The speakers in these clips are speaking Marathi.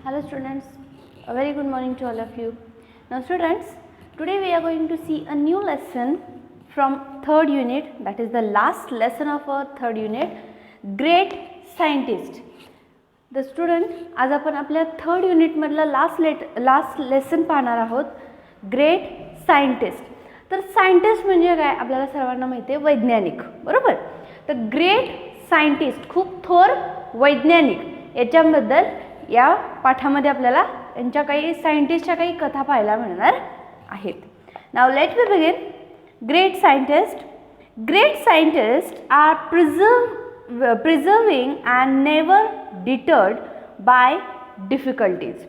Hello students, a very good morning to all of you. Now students, today we are going to see a new lesson from third unit, that is the last lesson of our third unit, Great Scientist. The student, आज आपण आपल्या थर्ड युनिट मधला लास्ट लेसन पाहणार आहोत, ग्रेट सायंटिस्ट. तर सायंटिस्ट म्हणजे काय आपल्याला सर्वांना माहिती आहे, वैज्ञानिक, बरोबर. तर ग्रेट सायंटिस्ट, खूप थोर वैज्ञानिक, याच्याबद्दल या पाठामध्ये आपल्याला यांच्या काही सायंटिस्टच्या काही कथा पाहायला मिळणार आहेत. Now let me begin. Great scientist. Great scientist are preserving and never deterred by difficulties.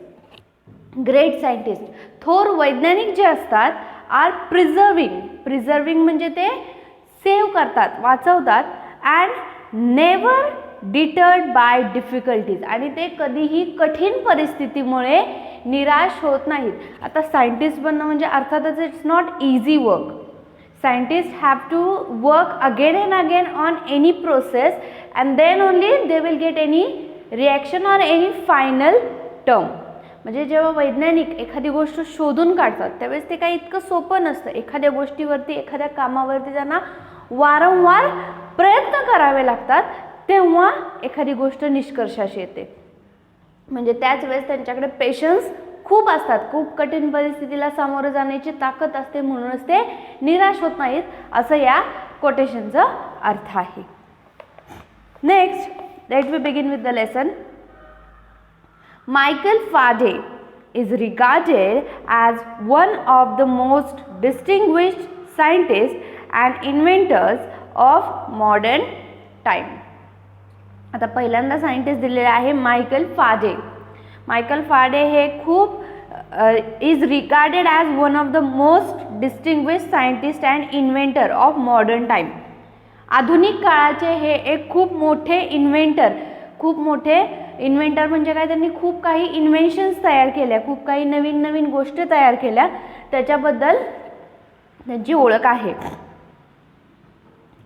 Great scientist, थोर वैज्ञानिक जे असतात, आर प्रिझर्विंग म्हणजे ते सेव्ह करतात, वाचवतात, and never deterred by difficulties, आणि ते कधीही कठीण परिस्थितीमुळे निराश होत नाहीत. आता सायंटिस्ट बनणं म्हणजे अर्थातच it's not easy work. Scientists have to work again and again on any process, and then only they will get any reaction or any final term. म्हणजे जेव्हा वैज्ञानिक एखादी गोष्ट शोधून काढतात त्यावेळेस ते काही इतकं सोपं नसतं. एखाद्या गोष्टीवरती, एखाद्या कामावरती त्यांना वारंवार प्रयत्न करावे लागतात, तेव्हा एखादी गोष्ट निष्कर्षाशी येते. म्हणजे त्याच वेळेस त्यांच्याकडे पेशन्स खूप असतात, खूप कठीण परिस्थितीला सामोरं जाण्याची ताकद असते, म्हणूनच ते निराश होत नाहीत, असं या कोटेशनचा अर्थ आहे. Next, let we begin with the lesson. Michael Faraday is regarded as one of the most distinguished scientists and inventors of modern time. आता पहिल्यांदा सायंटिस्ट दिलेले आहे मायकल फाराडे. मायकल फाराडे हे खूप is regarded as one of the most distinguished scientist and inventor of modern time. आधुनिक काळाचे हे एक खूप मोठे इन्व्हेंटर म्हणजे काय, त्यांनी खूप काही इन्व्हेन्शन्स तयार केल्या, खूप काही नवीन नवीन गोष्टी तयार केल्या, त्याच्याबद्दल त्यांची ओळख आहे.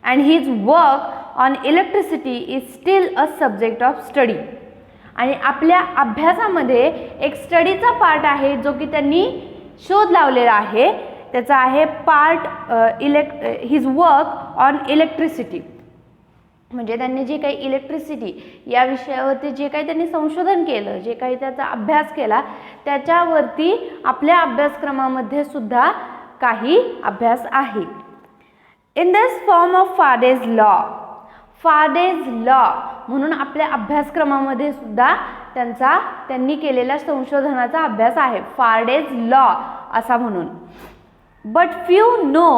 And his work on electricity is steel a subject of study. आणि आपल्या अभ्यासामध्ये एक स्टडीचा पार्ट आहे जो की त्यांनी शोध लावलेला आहे, त्याचा आहे part his work on electricity. म्हणजे त्यांनी जे काही इलेक्ट्रिसिटी या विषयावरती जे काही त्यांनी संशोधन केलं, जे काही त्याचा अभ्यास केला, त्याच्यावरती आपल्या अभ्यासक्रमामध्ये सुद्धा काही अभ्यास आहे. In this form of Faraday's law म्हणून आपल्या अभ्यासक्रमामध्ये सुद्धा त्यांनी केलेल्या संशोधनाचा अभ्यास आहे, फाराडेज लॉ असा म्हणून. But few know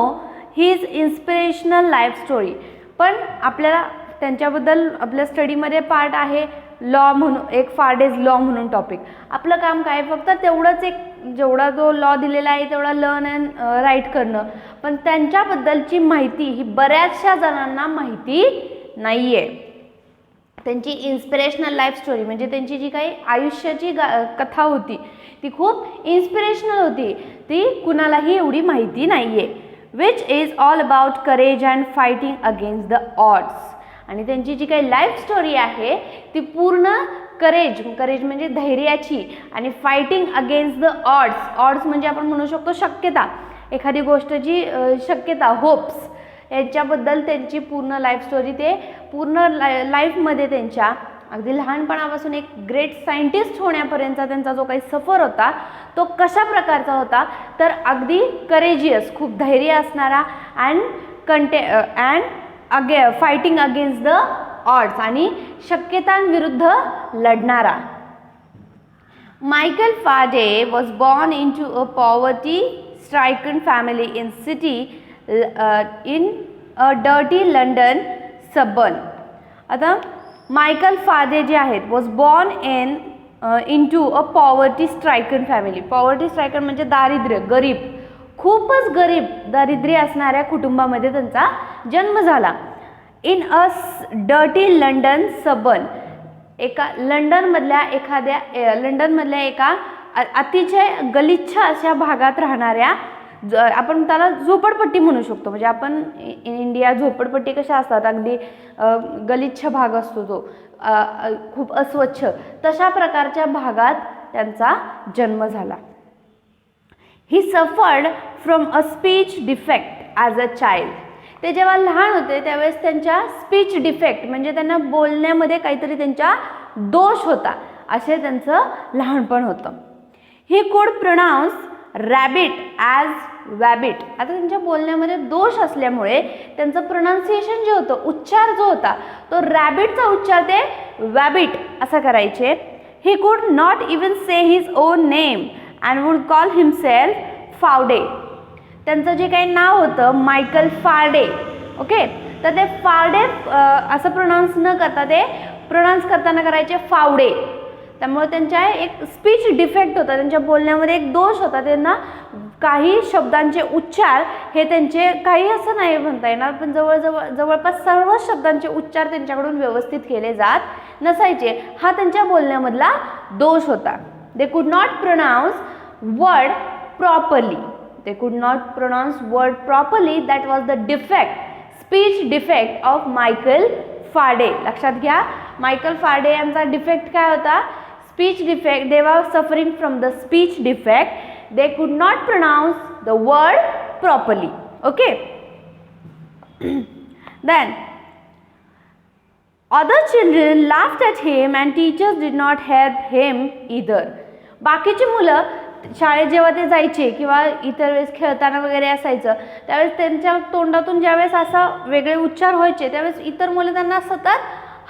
his inspirational life story. पण आपल्याला त्यांच्याबद्दल आपल्या स्टडीमध्ये पार्ट आहे लॉ म्हणून, एक फाराडेज लॉ म्हणून टॉपिक. आपलं काम काय, फक्त तेवढंच एक जेवढा जो लॉ दिलेला आहे तेवढा लर्न अँड राईट करणं. पण त्यांच्याबद्दलची माहिती ही बऱ्याचशा जणांना माहिती नाही आहे. त्यांची इन्स्पिरेशनल लाईफ स्टोरी म्हणजे त्यांची जी काही आयुष्याची कथा होती ती खूप इन्स्पिरेशनल होती, ती कुणालाही एवढी माहिती नाही आहे. Which is all about courage and fighting against the odds. आणि त्यांची जी काही लाईफ स्टोरी आहे ती पूर्ण करेज म्हणजे धैर्याची, आणि फायटिंग अगेन्स्ट द ऑड्स म्हणजे आपण म्हणू शकतो शक्यता, एखादी गोष्टची शक्यता, होप्स, याच्याबद्दल त्यांची पूर्ण लाईफ स्टोरी. ते पूर्ण लाईफमध्ये त्यांच्या अगदी लहानपणापासून एक ग्रेट सायंटिस्ट होण्यापर्यंतचा त्यांचा जो काही सफर होता तो कशा प्रकारचा होता, तर अगदी करेजियस, खूप धैर्य असणारा, and fighting against the odds, आणि शक्यतांविरुद्ध लढणारा. Michael Faraday was born into a poverty stricken family in city in a dirty London suburb. आता मायकल फाराडे जे आहेत was born into a poverty stricken family. Poverty stricken म्हणजे दारिद्र्य, गरीब, खूपच गरीब, दारिद्र्य असणाऱ्या कुटुंबामध्ये त्यांचा जन्म झाला. In a dirty London suburb. एका लंडनमधल्या एका अतिशय गलिच्छ अशा भागात राहणाऱ्या, आपण त्याला झोपडपट्टी म्हणू शकतो. म्हणजे आपण इन इंडिया झोपडपट्टी कशा असतात, अगदी गलिच्छ भाग असतो तो, खूप अस्वच्छ, तशा प्रकारच्या भागात त्यांचा जन्म झाला. ही suffered from a speech defect as a child. ते जेव्हा लहान होते त्यावेळेस त्यांच्या स्पीच डिफेक्ट म्हणजे त्यांना बोलण्यामध्ये काहीतरी त्यांचा दोष होता, असे त्यांचं लहानपण होतं. He could pronouns rabbit as वॅबिट. आता त्यांच्या बोलण्यामध्ये दोष असल्यामुळे त्यांचं प्रोनाऊन्सिएशन जे होतं, उच्चार जो होता तो रॅबिटचा उच्चार ते वॅबिट असा करायचे. He could not even say his on name and would call himself फावडे. त्यांचं जे काही नाव होतं मायकल फारडे, ओके, तर ते फारडे असं प्रोनाऊन्स न करता ते प्रोनाऊन्स करताना करायचे फावडे. त्यामुळे त्यांच्या एक स्पीच डिफेक्ट होता, त्यांच्या बोलण्यामध्ये एक दोष होता. त्यांना काही शब्दांचे उच्चार हे त्यांचे काही असं नाही म्हणता येणार, पण जवळपास सर्व शब्दांचे उच्चार त्यांच्याकडून व्यवस्थित केले जात नसायचे. हा त्यांच्या बोलण्यामधला दोष होता. They could not pronouns word properly. They could not pronounce word properly. That was the defect, speech defect of Michael Faraday. लक्षात घ्या, मायकल फारडे यांचा डिफेक्ट काय होता? Speech defect. They were suffering from the speech defect. They could not pronounce the word properly. Okay. Then other children laughed at him and teachers did not help him either. बाकीची मुलं शाळेत जेव्हा ते जायचे किंवा इतर वेळेस खेळताना वगैरे असायचं त्यावेळेस त्यांच्या तोंडातून ज्यावेळेस असा वेगळे उच्चार व्हायचे त्यावेळेस इतर मुलं त्यांना सतत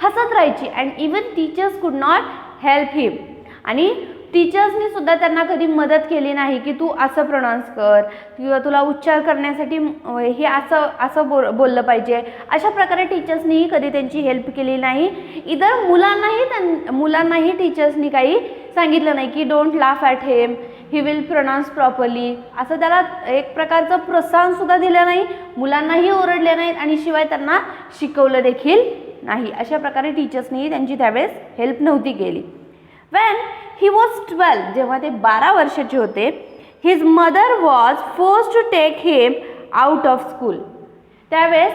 हसत राहायची. अँड इवन टीचर्स कुड नॉट हेल्प हिम. आणि टीचर्सनी सुद्धा त्यांना कधी मदत केली नाही की तू असं प्रोनाऊन्स कर किंवा तुला उच्चार करण्यासाठी हे असं बोललं पाहिजे. अशा प्रकारे टीचर्सनीही कधी त्यांची हेल्प केली नाही. इतर मुलांनाही टीचर्सनी काही सांगितलं नाही की don't laugh at him, he will pronouns properly, असं त्याला एक प्रकारचं प्रोत्साहनसुद्धा दिलं नाही. मुलांनाही ओरडले नाहीत आणि शिवाय त्यांना शिकवलं देखील नाही. अशा प्रकारे टीचर्सनीही त्यांची त्यावेळेस हेल्प नव्हती केली. वेन ही वॉज 12, जेव्हा ते 12 वर्षाचे होते, his mother was force to take him out of school. त्यावेळेस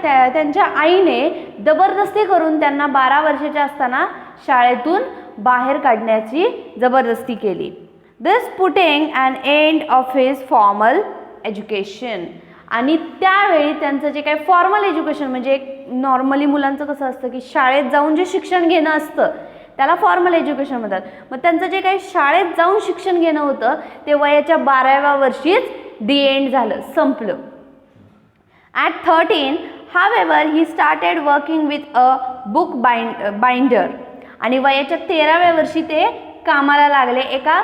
त्यांच्या आईने जबरदस्ती करून त्यांना 12 वर्षाच्या असताना शाळेतून बाहेर काढण्याची जबरदस्ती केली. This putting an end of his formal education. आणि त्यावेळी त्यांचं जे काही फॉर्मल एज्युकेशन म्हणजे एक नॉर्मली मुलांचं कसं असतं की शाळेत जाऊन जे शिक्षण घेणं असतं त्याला फॉर्मल एज्युकेशन म्हणतात. मग त्यांचं जे काही शाळेत जाऊन शिक्षण घेणं होतं ते वयाच्या 12व्या वर्षीच दी एंड झालं, संपलं. At 13, however, he started working with a book binder. आणि वयाच्या 13व्या वर्षी ते कामाला लागले. एका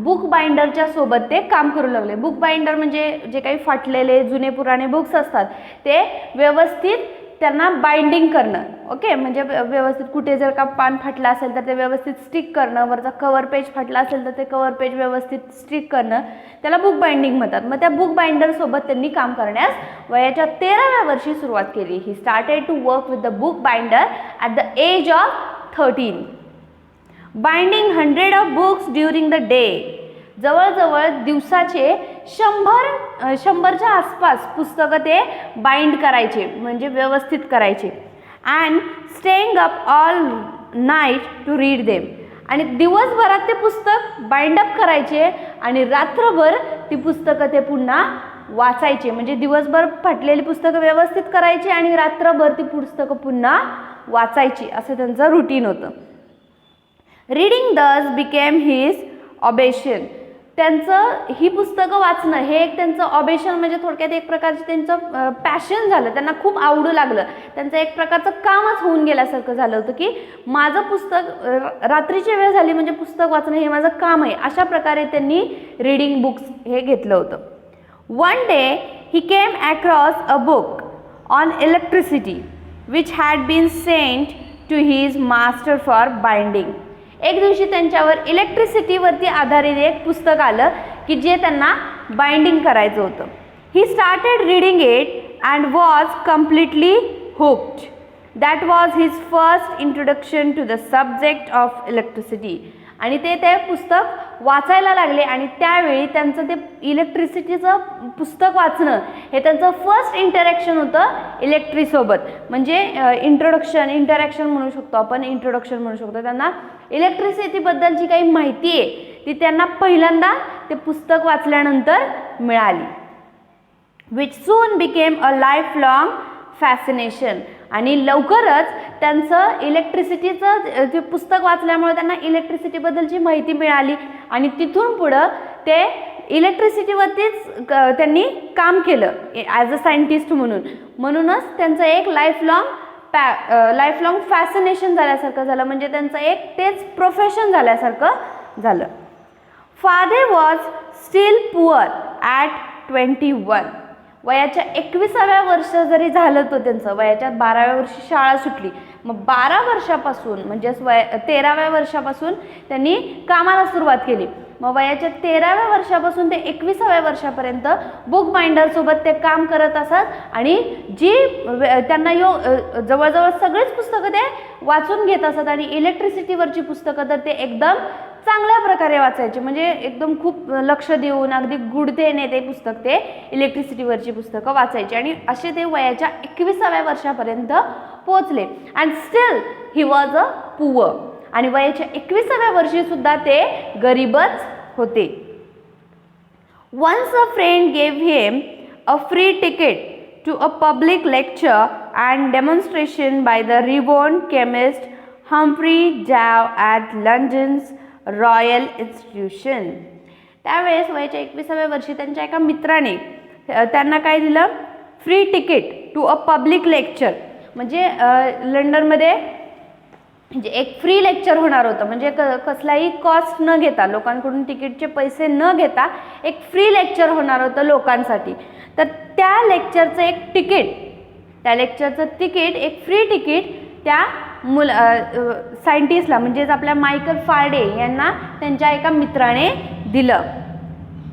बुक बाइंडरच्या सोबत ते काम करू लागले. बुक बाइंडर म्हणजे जे काही फाटलेले जुने पुराणे बुक्स असतात ते व्यवस्थित त्यांना बाइंडिंग करणं. ओके, म्हणजे व्यवस्थित कुठे जर का पान फाटलं असेल तर ते व्यवस्थित स्टिक करणं, वरचा कवर पेज फाटला असेल तर ते कवर पेज व्यवस्थित स्टिक करणं, त्याला बुक बाइंडिंग म्हणतात. मग त्या बुक बाइंडरसोबत त्यांनी काम करण्यास वयाच्या 13व्या वर्षी सुरुवात केली. He started to work with the book binder at the age of 13. Binding 100 of books during the day. जवळजवळ दिवसाचे 100च्या आसपास पुस्तकं ते बाइंड करायचे, म्हणजे व्यवस्थित करायचे. And staying up all night to read them. आणि दिवसभरात ते पुस्तक बाइंड अप करायचे आणि रात्रभर ती पुस्तकं ते पुन्हा वाचायचे. म्हणजे दिवसभर फाटलेली पुस्तकं व्यवस्थित करायची आणि रात्रभर ती पुस्तकं पुन्हा वाचायची, असं त्यांचं रुटीन होतं. रीडिंग दस बिकेम हिज ऑबेशन. त्यांचं ही पुस्तकं वाचणं हे एक त्यांचं ऑबेशन म्हणजे थोडक्यात एक प्रकारचं त्यांचं पॅशन झालं. त्यांना खूप आवडू लागलं. त्यांचं एक प्रकारचं कामच होऊन गेल्यासारखं झालं होतं की माझं पुस्तक रात्रीची वेळ झाली म्हणजे पुस्तक वाचणं हे माझं काम आहे. अशा प्रकारे त्यांनी रीडिंग बुक्स हे घेतलं होतं. One day he came across a book on electricity which had been sent to his master for binding. एक दिवशी त्यांच्यावर इलेक्ट्रिसिटीवरती आधारित एक पुस्तक आलं की जे त्यांना बाइंडिंग करायचं होतं. He started reading it and was completely hooked. That was his first introduction to the subject of electricity. आणि ते पुस्तक वाचायला लागले आणि त्यावेळी त्यांचं ते इलेक्ट्रिसिटीचं पुस्तक वाचणं हे त्यांचं फर्स्ट इंटरॅक्शन होतं इलेक्ट्रिकसोबत. म्हणजे इंट्रोडक्शन म्हणू शकतो आपण, इंट्रोडक्शन म्हणू शकतो. त्यांना इलेक्ट्रिसिटीबद्दलची काही माहिती आहे ती त्यांना पहिल्यांदा ते पुस्तक वाचल्यानंतर मिळाली. Which soon became a life long fascination. आणि लवकरच त्यांचं इलेक्ट्रिसिटीचं ते पुस्तक वाचल्यामुळे त्यांना इलेक्ट्रिसिटीबद्दलची माहिती मिळाली आणि तिथून पुढं ते इलेक्ट्रिसिटीवरतीच त्यांनी काम केलं ॲज अ सायंटिस्ट म्हणून. म्हणूनच त्यांचं एक लाईफ लॉंग फॅसिनेशन झाल्यासारखं झालं. म्हणजे त्यांचं एक तेच प्रोफेशन झाल्यासारखं झालं. Father was steel poor at 21. वयाच्या 21व्या वर्ष जरी झालं तो त्यांचं, वयाच्या 12व्या वर्षी शाळा सुटली. मग 12 वर्षापासून म्हणजेच 13व्या वर्षापासून त्यांनी कामाला सुरुवात केली. मग वयाच्या 13व्या वर्षापासून ते 21व्या वर्षापर्यंत बुक बाइंडरसोबत ते काम करत असत आणि जी त्यांना जवळजवळ सगळीच पुस्तकं ते वाचून घेत असत आणि इलेक्ट्रिसिटीवरची पुस्तकं तर ते एकदम चांगल्या प्रकारे वाचायचे. म्हणजे एकदम खूप लक्ष देऊन अगदी गूढतेने ते पुस्तक ते इलेक्ट्रिसिटीवरची पुस्तकं वाचायचे आणि असे ते वयाच्या 21व्या वर्षापर्यंत पोहोचले. And still he was a poor. आणि वयाच्या 21व्या वर्षी सुद्धा ते गरीबच होते. Once a friend gave him a free ticket to a public lecture and demonstration by the renowned chemist Humphry Davy at London's Royal Institution. त्यावेळेस वयाच्या 21व्या वर्षी त्यांच्या एका मित्राने त्यांना काय दिलं, free ticket to a public lecture. म्हणजे लंडनमध्ये म्हणजे एक फ्री लेक्चर होणार होतं. म्हणजे कसलाही कॉस्ट न घेता, लोकांकडून तिकीटचे पैसे न घेता एक फ्री लेक्चर होणार होतं लोकांसाठी. तर त्या लेक्चरचं एक तिकीट, एक फ्री तिकीट त्या सायंटिस्टला म्हणजेच आपल्या मायकल फारडे यांना त्यांच्या एका मित्राने दिलं.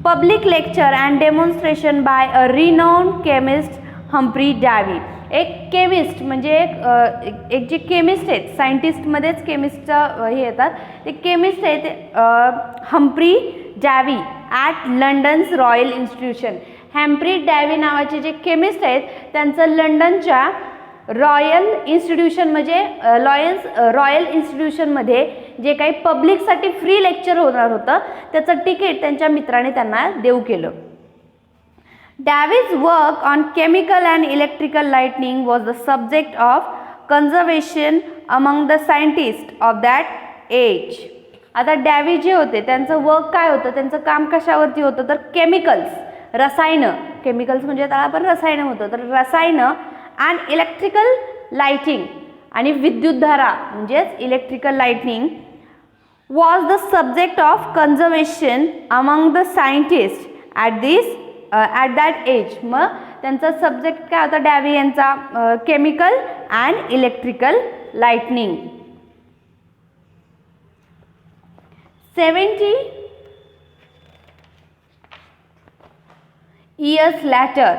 Public lecture and demonstration by a renowned chemist Humphry Davy. एक केमिस्ट म्हणजे एक जे केमिस्ट आहेत, सायंटिस्टमध्येच केमिस्टचं हे येतात, ते केमिस्ट आहेत Humphry Davy at London's Royal Institution. Humphry Davy नावाचे जे केमिस्ट आहेत त्यांचं लंडनच्या रॉयल इन्स्टिट्यूशन म्हणजे रॉयल इन्स्टिट्यूशनमध्ये जे काही पब्लिकसाठी फ्री लेक्चर होणार होतं त्याचं तिकीट त्यांच्या मित्राने त्यांना देऊ केलं. Davy's work on chemical and electrical lightning was the subject of conversation among the scientists of that age. आता डॅवी जे होते त्यांचं वर्क काय होतं, त्यांचं काम कशावरती होतं तर केमिकल्स, रसायनं. केमिकल्स म्हणजे त्याला आपण रसायनं होतं, तर रसायनं अँड इलेक्ट्रिकल लाइटिंग आणि विद्युतधारा म्हणजेच electrical lightning was the subject of conservation among the scientist at that age. मग त्यांचा सब्जेक्ट काय होता डॅवी यांचा, chemical and electrical lightning. 70 years later,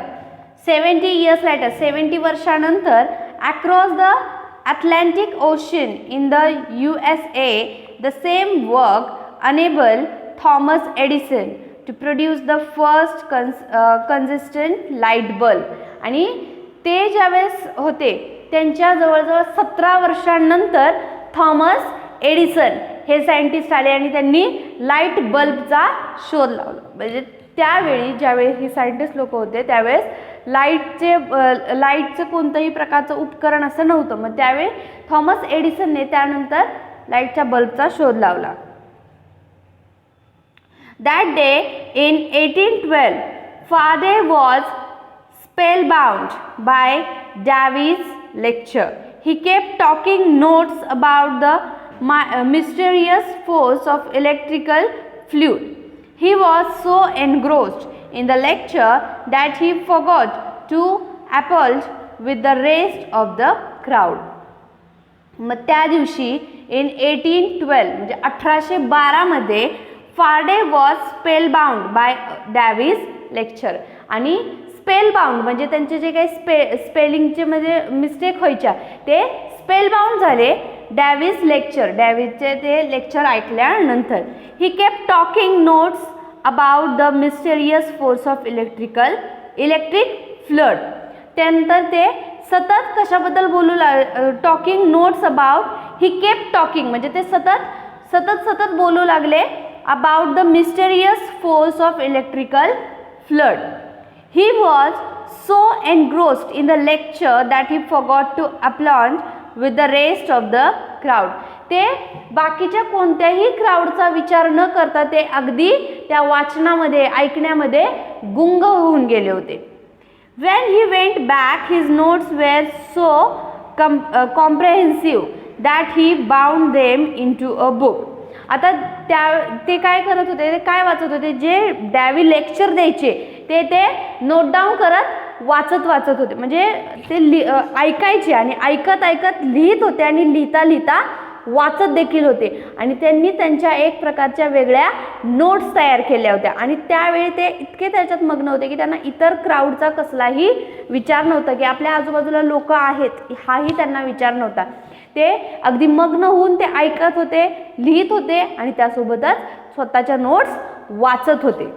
70 वर्षानंतर across the Atlantic ocean in the USA, the same work enabled Thomas Edison to produce the first consistent light bulb. आणि ते ज्यावेळेस होते त्यांच्या जवळजवळ 17 वर्षांनंतर थॉमस एडिसन हे सायंटिस्ट आले आणि त्यांनी लाईट बल्बचा शोध लावला. म्हणजे त्यावेळी ज्यावेळी ही सायंटिस्ट लोक होते त्यावेळेस लाईटचं कोणतंही प्रकारचं उपकरण असं नव्हतं. मग त्यावेळी थॉमस एडिसनने त्यानंतर लाईटच्या बल्बचा शोध लावला. That day in 1812, Faraday was spellbound by Davy's lecture. He kept talking notes about the mysterious force of electrical fluid. He was so engrossed in the lecture that he forgot to applaud with the rest of the crowd. मग त्या दिवशी in 1812 म्हणजे 1812 मध्ये फारडे वॉज स्पेलबाउंड बाय डॅव्हीज लेक्चर. आणि स्पेलबाउंड म्हणजे त्यांचे जे काही स्पेलिंगचे म्हणजे मिस्टेक व्हायच्या ते स्पेलबाउंड झाले डॅव्हिस लेक्चर, डॅव्हिसचे ते लेक्चर ऐकल्यानंतर he kept talking notes about the mysterious force of electric flood. त्यानंतर ते सतत कशाबद्दल बोलू talking notes about, he kept talking म्हणजे ते सतत बोलू लागले about the mysterious force of electrical flood. He was so engrossed in the lecture that he forgot to applaud with the rest of the crowd. ते बाकीच्या कोणत्याही क्राऊडचा विचार न करता ते अगदी त्या वाचनामध्ये ऐकण्यामध्ये गुंग होऊन गेले होते. When he went back, his notes were so comprehensive that he bound them into a book. आता ते काय करत होते, ते काय वाचत होते, जे डॅव्ही लेक्चर द्यायचे ते नोट डाऊन करत वाचत होते. म्हणजे ते ऐकायचे आणि ऐकत लिहित होते आणि लिहिता वाचत देखील होते. आणि त्यांनी त्यांच्या एक प्रकारच्या वेगळ्या नोट्स तयार केल्या होत्या. आणि त्यावेळी ते इतके त्याच्यात मग्न होते की त्यांना इतर क्राऊडचा कसलाही विचार नव्हता, की आपल्या आजूबाजूला लोक आहेत हाही त्यांना विचार नव्हता. ते अगदी मग्न होऊन ते ऐकत होते, लिहित होते आणि त्यासोबतच स्वतःच्या नोट्स वाचत होते.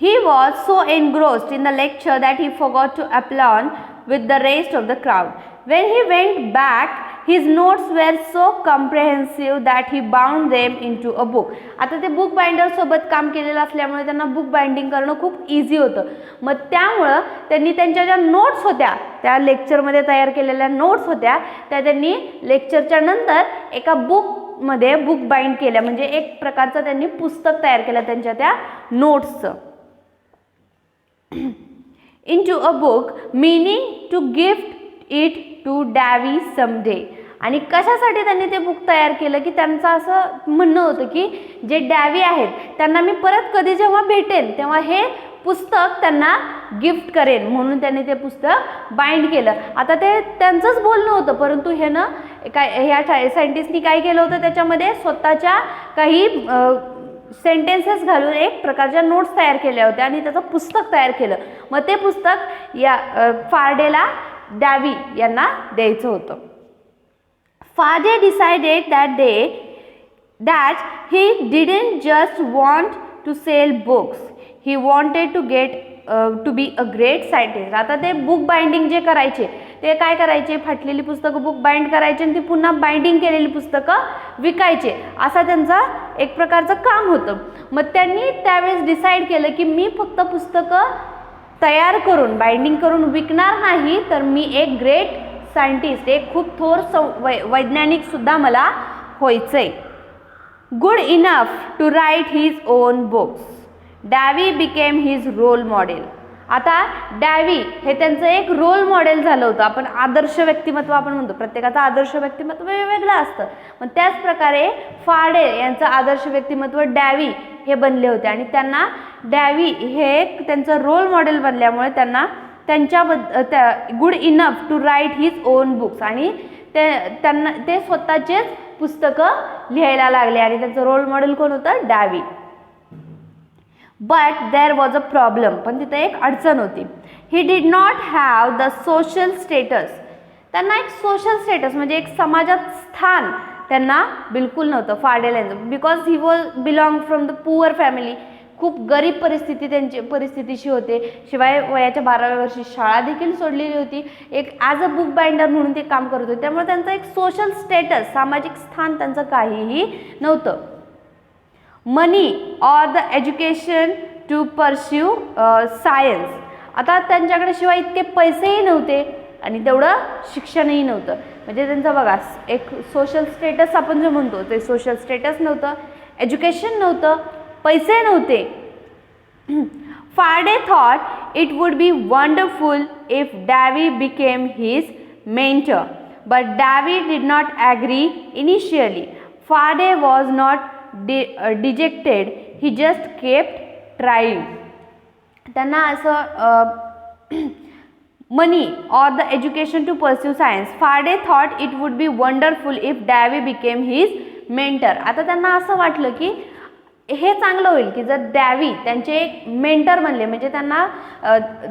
He was so engrossed in the lecture that he forgot to applaud with the rest of the crowd. When he went back, his notes were so comprehensive that he bound them into a book. आता ते बुक बाइंडर सोबत काम केलेलं असल्यामुळे त्यांना बुक बाइंडिंग करणं खूप इझी होतं. मग त्यामुळं त्यांनी त्यांच्या ज्या नोट्स होत्या, त्या लेक्चरमध्ये तयार केलेल्या नोट्स होत्या, त्या त्यांनी लेक्चरच्या नंतर एका बुकमध्ये बुक बाइंड केल्या. म्हणजे एक प्रकारचं त्यांनी पुस्तक तयार केलं त्यांच्या त्या नोट्सचं. into a book, meaning to gift it to Davy someday. आणि कशासाठी त्यांनी ते बुक तयार केलं, की त्यांचं असं म्हणणं होतं की जे डॅव्ही आहेत त्यांना मी परत कधी जेव्हा भेटेन तेव्हा हे पुस्तक त्यांना गिफ्ट करेन, म्हणून त्यांनी ते पुस्तक बाइंड केलं. आता ते त्यांचंच बोलणं होतं, परंतु हे ना ह्या सायंटिस्टनी काय केलं होतं, त्याच्यामध्ये स्वतःच्या काही सेंटेन्सेस घालून एक प्रकारच्या नोट्स तयार केल्या होत्या आणि त्याचं पुस्तक तयार केलं. मग ते पुस्तक या फारडेला डॅव्ही यांना द्यायचं होतं. फारडे decided that he didn't just want to sell books, he wanted to be a great scientist. आता ते बुक बाइंडिंग जे करायचे ते काय करायचे, फाटलेली पुस्तकं बुक बाइंड करायचे आणि ती पुन्हा बाइंडिंग केलेली पुस्तकं विकायचे, असा त्यांचा एक प्रकारचं काम होतं. मग त्यांनी त्यावेळेस डिसाईड केलं की मी फक्त पुस्तकं तयार करून बाइंडिंग करून विकणार नाही, तर मी एक ग्रेट सायंटिस्ट, एक खूप थोर वैज्ञानिक सुद्धा मला व्हायचंय. Good enough to write his own books, Davy became his role model. आता डॅव्ही हे त्यांचं एक रोल मॉडेल झालं होतं. आपण आदर्श व्यक्तिमत्व आपण म्हणतो, प्रत्येकाचं आदर्श व्यक्तिमत्व वेगवेगळं असतं. मग त्याच प्रकारे फारडे यांचं आदर्श व्यक्तिमत्व डॅव्ही हे बनले होते आणि त्यांना डॅव्ही हे त्यांचं रोल मॉडेल बनल्यामुळे त्यांना good enough to write his own books आणि त्यांना ते स्वतःचेच पुस्तकं लिहायला लागले आणि त्यांचं रोल मॉडेल कोण होतं, Davy. But there was a problem, पण तिथं एक अडचण होती. He did not have the social status. त्यांना एक सोशल स्टेटस म्हणजे एक समाजात स्थान त्यांना बिलकुल नव्हतं फारडेला, because he was belong from the poor family. खूप गरीब परिस्थितीशी होते. शिवाय वयाच्या 12व्या वर्षी शाळा देखील सोडलेली होती. एक ॲज अ बुक बाइंडर म्हणून ते काम करत होते. त्यामुळे त्यांचं एक सोशल स्टेटस, सामाजिक स्थान त्यांचं काहीही नव्हतं. Money or the education to pursue science. आता त्यांच्याकडे शिवाय इतके पैसेही नव्हते आणि तेवढं शिक्षणही नव्हतं. म्हणजे त्यांचं बघा एक सोशल स्टेटस आपण जे म्हणतो ते सोशल स्टेटस नव्हतं, एज्युकेशन नव्हतं, पैसे नव्हते. Faraday thought it would be wonderful if Davy became his mentor, but Davy did not agree initially. Faraday was not dejected, he just kept trying. त्यांना असं money or the education to pursue science. Faraday thought it would be wonderful if Davy became his mentor. आता त्यांना असं वाटलं की हे चांगलं होईल की जर डॅव्ही त्यांचे एक मेंटर बनले, म्हणजे त्यांना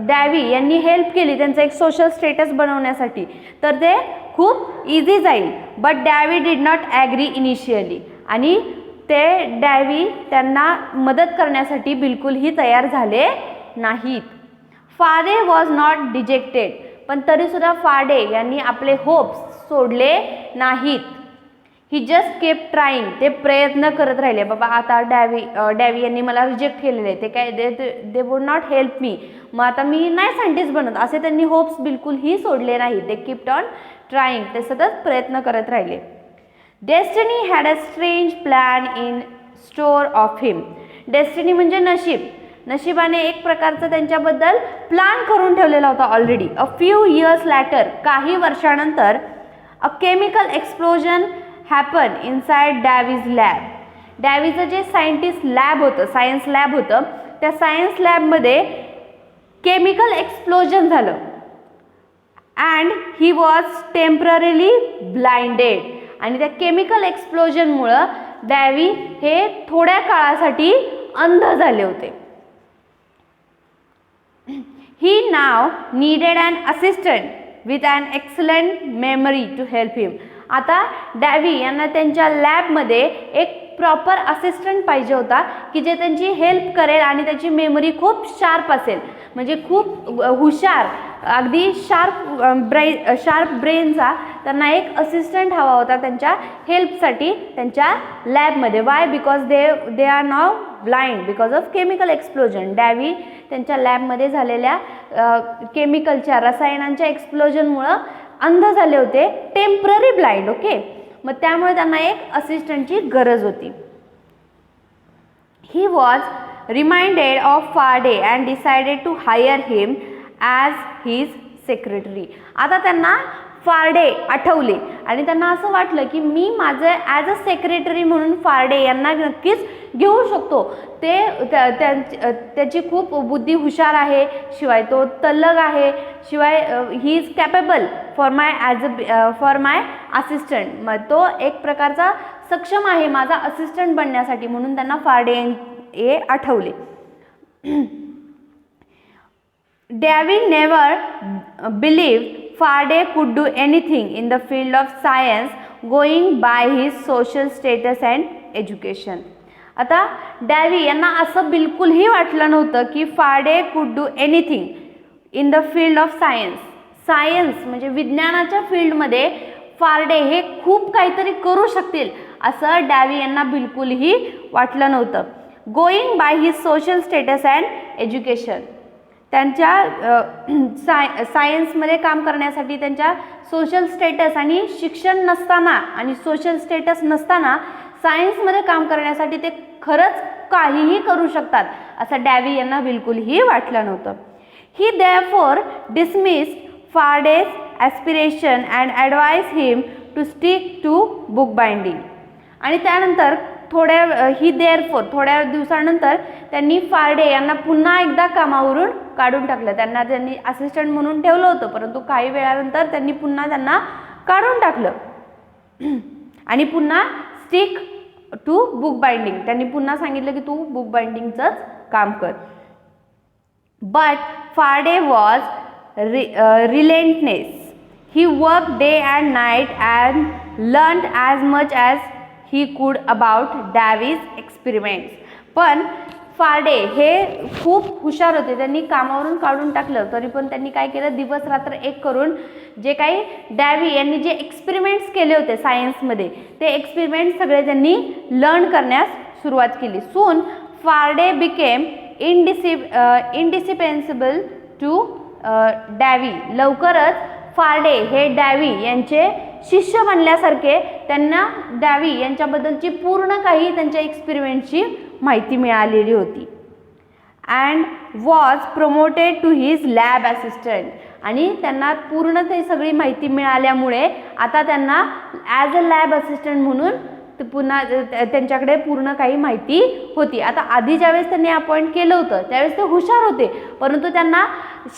डॅव्ही यांनी हेल्प केली त्यांचं एक सोशल स्टेटस बनवण्यासाठी, तर ते खूप खूप इझी जाईल. But Davy did not agree initially. आणि ते डॅवी त्यांना मदत करण्यासाठी बिलकुलही तयार झाले नाहीत. फारडे वॉज नॉट डिजेक्टेड. पण तरीसुद्धा फारडे यांनी आपले होप्स सोडले नाहीत. ही जस्ट केप ट्राईंग. ते प्रयत्न करत राहिले. बाबा आता डॅवी यांनी मला रिजेक्ट केलेले आहे, ते काय they would not help me, मग आता मी नाही सायंटिस्ट बनत, असे त्यांनी होप्स बिलकुलही सोडले नाहीत. दे कीप्ड ऑन ट्राईंग. ते सतत प्रयत्न करत राहिले. Destiny had a strange plan in store of him. Destiny म्हणजे नशीब. नशिबाने एक प्रकारचं त्यांच्याबद्दल प्लॅन करून ठेवलेला होता already. A few years later. काही वर्षानंतर a chemical explosion happen inside Davy's lab. डॅवीचं जे सायंटिस्ट लॅब होतं, सायन्स लॅब होतं, त्या सायन्स लॅबमध्ये केमिकल एक्सप्लोजन झालं. And he was temporarily blinded. आणि त्या केमिकल एक्सप्लोजनमुळं डॅवी हे थोड्या काळासाठी अंध झाले होते. He now needed an assistant with an excellent memory to help him. आता डॅवी यांना त्यांच्या लॅबमध्ये एक प्रॉपर असिस्टंट पाहिजे होता की जे त्यांची हेल्प करेल आणि त्याची मेमरी खूप शार्प असेल, म्हणजे खूप हुशार, अगदी शार्प ब्रेनचा त्यांना एक असिस्टंट हवा होता त्यांच्या हेल्पसाठी त्यांच्या लॅबमध्ये. Why? Because they are now blind because of chemical explosion. Davy त्यांच्या लॅबमध्ये झालेल्या केमिकलच्या रसायनांच्या एक्सप्लोजनमुळं अंध झाले होते, टेम्पररी ब्लाइंड. ओके, मग त्यामुळे त्यांना एक असिस्टंटची गरज होती. He was reminded of Faraday and decided to hire him as his secretary. आता त्यांना फारडे आठवले आणि त्यांना असं वाटलं की मी माझं ॲज अ सेक्रेटरी म्हणून फारडे यांना नक्कीच घेऊ शकतो. त्याची खूप बुद्धी हुशार आहे, शिवाय तो तल्लग आहे, शिवाय he is capable for my assistant. मग तो एक प्रकारचा सक्षम आहे माझा असिस्टंट बनण्यासाठी, म्हणून त्यांना फारडे हे आठवले. डॅवी नेवर बिलीव्ड फारडे कुड do anything in the field of science going by his social status and education. आता डॅवी यांना असं बिलकुलही वाटलं नव्हतं की फारडे कुड do anything in the field of science. Science म्हणजे विज्ञानाच्या फील्डमध्ये फारडे हे खूप काहीतरी करू शकतील असं डॅवी यांना बिलकुलही वाटलं नव्हतं. Going by his social status and education. त्यांच्या सायन्समध्ये काम करण्यासाठी त्यांच्या सोशल स्टेटस आणि शिक्षण नसताना आणि सोशल स्टेटस नसताना सायन्समध्ये काम करण्यासाठी ते खरंच काहीही करू शकतात असं डॅवी यांना बिलकुलही वाटलं नव्हतं. He therefore dismissed Faraday's aspiration and advise him to stick to book binding. आणि त्यानंतर थोड्या दिवसानंतर त्यांनी फारडे यांना पुन्हा एकदा कामावरून काढून टाकलं. त्यांनी असिस्टंट म्हणून ठेवलं होतं, परंतु काही वेळानंतर त्यांनी पुन्हा त्यांना काढून टाकलं आणि पुन्हा स्टिक टू बुक बाइंडिंग. त्यांनी पुन्हा सांगितलं की तू बुक बाइंडिंगचंच काम कर. But Faraday was relentless. He work day and night and learned as much as he could about डॅवीज experiments. पण फारडे हे खूप हुशार होते. त्यांनी कामावरून काढून टाकलं तरी पण त्यांनी काय केलं, दिवस रात्र एक करून जे काही डॅवी यांनी जे एक्सपेरिमेंट्स केले होते सायन्समध्ये ते एक्सपेरिमेंट्स सगळे त्यांनी लर्न करण्यास सुरुवात केली. सून फारडे बिकेम इंडिस्पेन्सिबल टू डॅवी. लवकरच फारडे हे डॅवी यांचे शिष्य बनल्यासारखे त्यांना डॅवी यांच्याबद्दलची पूर्ण काही त्यांच्या एक्सपेरिमेंटची माहिती मिळालेली होती. And was promoted to his lab assistant. आणि त्यांना पूर्ण ते सगळी माहिती मिळाल्यामुळे आता त्यांना ॲज अ लॅब असिस्टंट म्हणून पुन्हा त्यांच्याकडे पूर्ण काही माहिती होती. आता आधी ज्यावेळेस त्यांनी अपॉइंट केलं होतं त्यावेळेस ते हुशार होते, परंतु त्यांना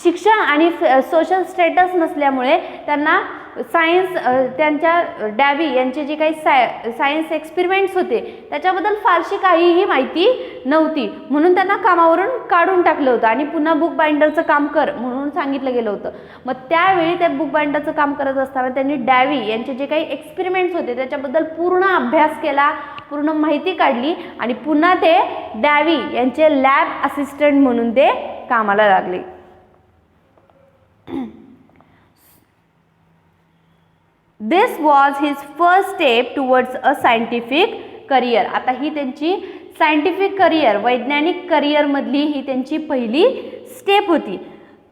शिक्षण आणि सोशल स्टेटस नसल्यामुळे त्यांना सायन्स त्यांच्या डॅवी यांचे जे काही सायन्स एक्सपेरिमेंट्स होते त्याच्याबद्दल फारशी काहीही माहिती नव्हती, म्हणून त्यांना कामावरून काढून टाकलं होतं आणि पुन्हा बुक बाइंडरचं काम कर म्हणून सांगितलं गेलं होतं. मग त्यावेळी त्या बुक बाइंडरचं काम करत असताना त्यांनी डॅवी यांचे जे काही एक्सपेरिमेंट्स होते त्याच्याबद्दल पूर्ण अभ्यास केला, पूर्ण माहिती काढली आणि पुन्हा ते डॅवी यांचे लॅब असिस्टंट म्हणून ते कामाला लागले. This was his first step towards a scientific career. आता ही त्यांची सायंटिफिक करिअर, वैज्ञानिक करिअर मधली ही त्यांची पहिली स्टेप होती.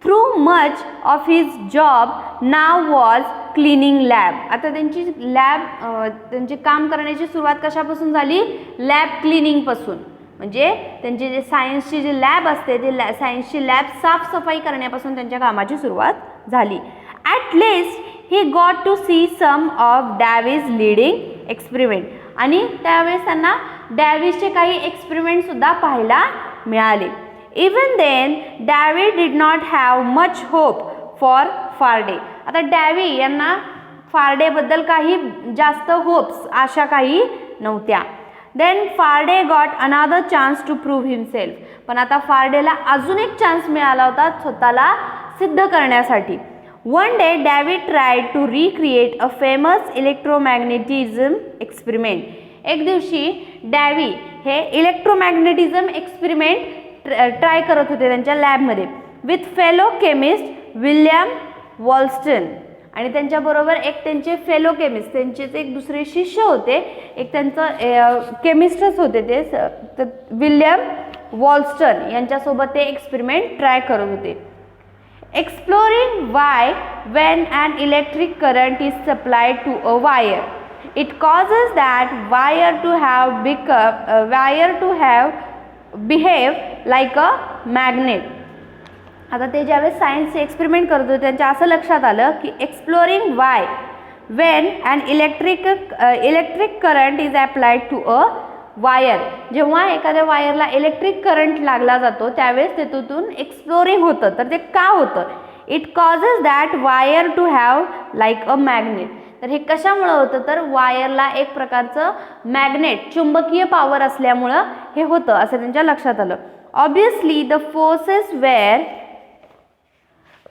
Through much of his job now was cleaning lab. आता त्यांची त्यांचे काम करण्याची सुरुवात कशापासून झाली? लॅब क्लिनिंग पासून. म्हणजे त्यांचे जे सायन्सची जे लॅब असते ते सायन्सची लॅब साफसफाई करण्यापासून त्यांच्या कामाची सुरुवात झाली. At least he got to see some of Davy's leading experiment. आणि त्यावेळेस त्यांना डॅव्हीचे काही एक्सपेरिमेंट सुद्धा पाहायला मिळाले. Even then, Davy did not have much hope for Faraday. आता डॅवी यांना फारडेबद्दल काही जास्त होप्स, आशा काही नव्हत्या. Then Faraday got another chance to prove himself. पण आता फारडेला अजून एक चान्स मिळाला होता स्वतःला सिद्ध करण्यासाठी. One day, Davy tried to recreate a famous electromagnetism experiment. एक दिवशी डॅवी हे इलेक्ट्रोमॅग्नेटिझम एक्सपेरिमेंट ट्राय करत होते त्यांच्या लॅबमध्ये विथ फेलो केमिस्ट विल्यम वॉल्स्टन. आणि त्यांच्याबरोबर एक त्यांचे फेलो केमिस्ट, त्यांचेच एक दुसरे शिष्य होते, एक त्यांचं केमिस्टच होते ते विल्यम वॉल्स्टन यांच्यासोबत ते एक्सपेरिमेंट ट्राय करत होते. Exploring why when an electric current is supplied to a wire, it causes that wire to behave like a magnet. आता ते ज्यावेळेस सायन्सचे एक्सपेरिमेंट करत होते त्यांच्या असं लक्षात आलं की exploring why when an electric current is applied to a wire. जेव्हा एखाद्या वायरला इलेक्ट्रिक करंट लागला जातो त्यावेळेस त्यातून एक्सप्लोरिंग होतं. तर ते का होतं? It causes that wire to have like a magnet. तर हे कशामुळं होतं? तर वायरला एक प्रकारचं मॅग्नेट, चुंबकीय पॉवर असल्यामुळं हे होतं असं त्यांच्या लक्षात आलं. Obviously the forces were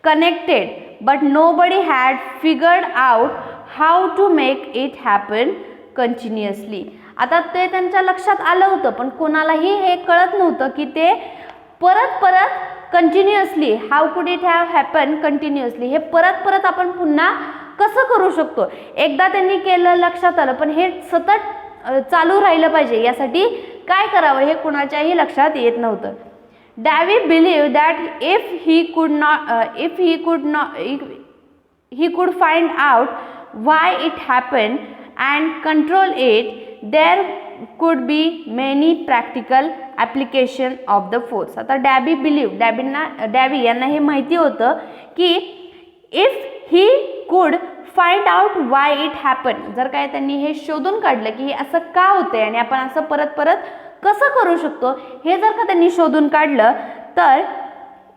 connected but nobody had figured out how to make it happen continuously. आता ते त्यांच्या लक्षात आलं होतं पण कोणालाही हे कळत नव्हतं की ते परत कंटिन्युअसली हाऊ कुड इट हॅव हॅपन कंटिन्युअसली, हे परत आपण पुन्हा कसं करू शकतो. एकदा त्यांनी केलं लक्षात आलं पण हे सतत चालू राहिलं पाहिजे, यासाठी काय करावं हे कुणाच्याही लक्षात येत नव्हतं. Davy believed that if he could find out why it happened and control it, there could be many practical application of the force. आता Davy यांना हे माहिती होतं की if he could find out why it happened, जर काय त्यांनी हे शोधून काढलं की हे असं का होतंय आणि आपण असं परत कसं करू शकतो, हे जर का त्यांनी शोधून काढलं तर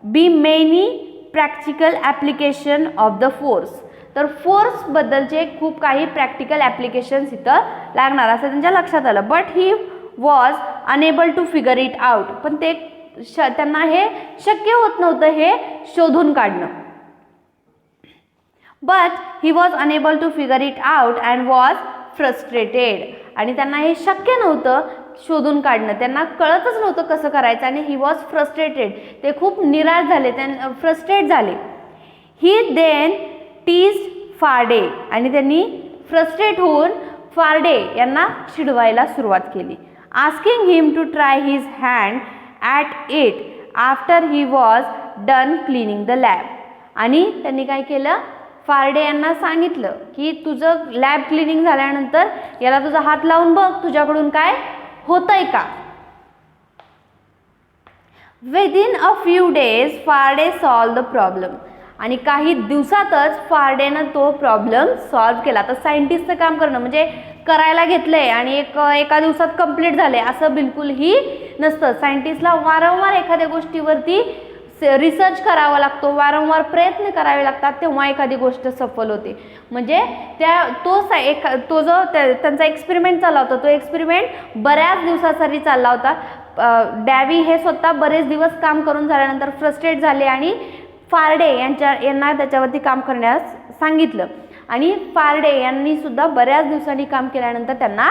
be many practical application of the force. तर फोर्सबद्दलचे खूप काही प्रॅक्टिकल ॲप्लिकेशन्स इथं लागणार असं त्यांच्या लक्षात आलं. But he was unable to figure it out. पण ते त्यांना हे शक्य होत नव्हतं हे शोधून काढणं. But he was unable to figure it out and was frustrated. आणि त्यांना हे शक्य नव्हतं शोधून काढणं, त्यांना कळतच नव्हतं कसं करायचं आणि ही वॉज फ्रस्ट्रेटेड. ते खूप निराश झाले, फ्रस्ट्रेट झाले. He then tease Faraday. आणि त्यांनी फ्रस्ट्रेट होऊन फारडे यांना चिडवायला सुरुवात केली. Asking him to try his hand at it after he was done cleaning the lab. आणि त्यांनी काय केलं, फारडे यांना सांगितलं की तुझं लॅब क्लिनिंग झाल्यानंतर याला तुझा हात लावून बघ तुझ्याकडून काय होतंय का. Within a few days Faraday solve the problem. आणि काही दिवसातच फारडेनं तो प्रॉब्लेम सॉल्व केला. तर सायंटिस्टचं काम करणं म्हणजे करायला घेतलंय आणि एका दिवसात कंप्लीट झाले असं बिलकुलही नसतं. सायंटिस्टला वारंवार एखाद्या गोष्टीवरती रिसर्च करावा लागतो, वारंवार प्रयत्न करावे लागतात, तेव्हा एखादी गोष्ट सफल होते. म्हणजे तो जो त्यांचा एक्सपेरिमेंट चालला होता, तो एक्सपेरिमेंट बऱ्याच दिवसासाठी चालला होता. डॅवी हे स्वतः बरेच दिवस काम करून झाल्यानंतर फ्रस्ट्रेट झाले आणि फारडे यांना त्याच्यावरती काम करण्यास सांगितलं आणि फारडे यांनी सुद्धा बऱ्याच दिवसांनी काम केल्यानंतर त्यांना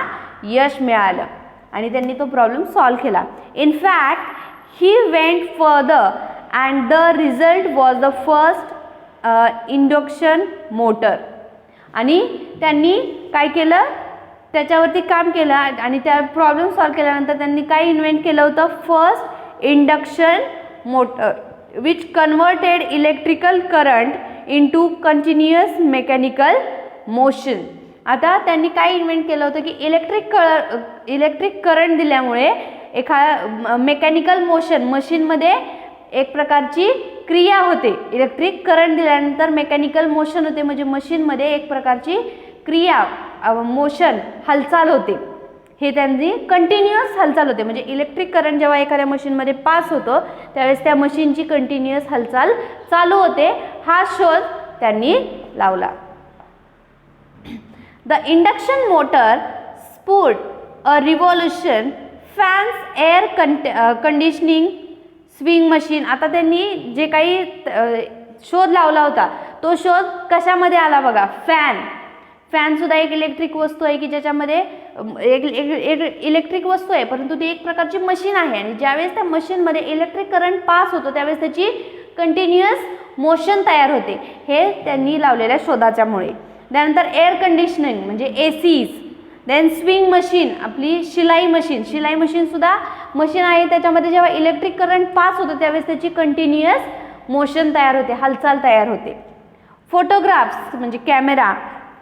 यश मिळालं आणि त्यांनी तो प्रॉब्लेम सॉल्व्ह केला. In fact he went further and the result was the first induction motor. आणि त्यांनी काय केलं, त्याच्यावरती काम केलं आणि त्या प्रॉब्लेम सॉल्व्ह केल्यानंतर त्यांनी काय इन्व्हेंट केलं होतं, first induction motor which converted electrical current into continuous mechanical motion. आता त्यांनी काय इन्व्हेंट केलं होतं की इलेक्ट्रिक करंट दिल्यामुळे मेकॅनिकल मशीनमध्ये एक प्रकारची क्रिया होते. इलेक्ट्रिक करंट दिल्यानंतर मेकॅनिकल मोशन होते, म्हणजे मशीनमध्ये एक प्रकारची क्रिया मोशन हालचाल होते. हे त्यांची कंटिन्युअस हालचाल होते. म्हणजे इलेक्ट्रिक करंट जेव्हा एखाद्या मशीनमध्ये पास होतो त्यावेळेस त्या मशीनची कंटिन्युअस हालचाल चालू होते. हा शोध त्यांनी लावला. The induction motor spurred a revolution fans air conditioning sewing machine. आता त्यांनी जे काही शोध लावला होता तो शोध कशामध्ये आला बघा, फॅन सुद्धा एक इलेक्ट्रिक वस्तू आहे की ज्याच्यामध्ये इलेक्ट्रिक वस्तू आहे, परंतु ती एक प्रकारची मशीन आहे आणि ज्यावेळेस त्या मशीनमध्ये इलेक्ट्रिक करंट पास होतो त्यावेळेस त्याची कंटिन्युअस मोशन तयार होते. हे त्यांनी लावलेल्या शोधाच्यामुळे. त्यानंतर एअर कंडिशनिंग म्हणजे एसीज. देन स्विंग मशीन, आपली शिलाई मशीन सुद्धा मशीन आहे, त्याच्यामध्ये जेव्हा इलेक्ट्रिक करंट पास होतो त्यावेळेस त्याची कंटिन्युअस मोशन तयार होते, हालचाल तयार होते. फोटोग्राफ्स म्हणजे camera,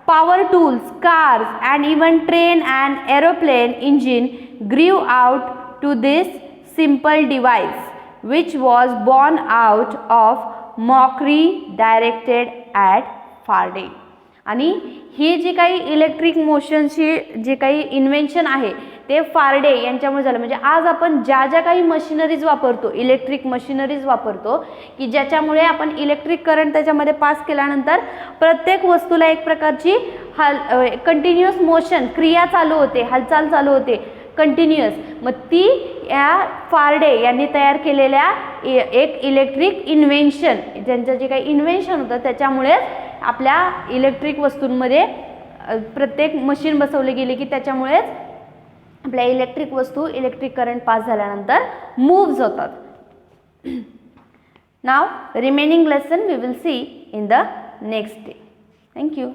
power tools, cars and even train and aeroplane engine grew out to this simple device which was born out of mockery directed at Faraday. आणि ही जी काही इलेक्ट्रिक मोशनची जे काही इन्व्हेन्शन आहे ते फारडे यांच्यामुळे झालं. म्हणजे आज आपण ज्या काही मशिनरीज वापरतो, इलेक्ट्रिक मशिनरीज वापरतो की ज्याच्यामुळे आपण इलेक्ट्रिक करंट त्याच्यामध्ये पास केल्यानंतर प्रत्येक वस्तूला एक प्रकारची कंटिन्युअस मोशन क्रिया चालू होते, हालचाल चालू होते कंटिन्युअस. मग ती या फारडे यांनी तयार केलेल्या एक इलेक्ट्रिक इन्व्हेन्शन, ज्यांचं जे काही इन्व्हेन्शन होतं त्याच्यामुळे आपल्या इलेक्ट्रिक वस्तूंमध्ये प्रत्येक मशीन बसवले गेले की त्याच्यामुळेच आपल्या इलेक्ट्रिक वस्तू इलेक्ट्रिक करंट पास झाल्यानंतर मूव्स होतात. Now remaining lesson we will see in the next day. Thank you.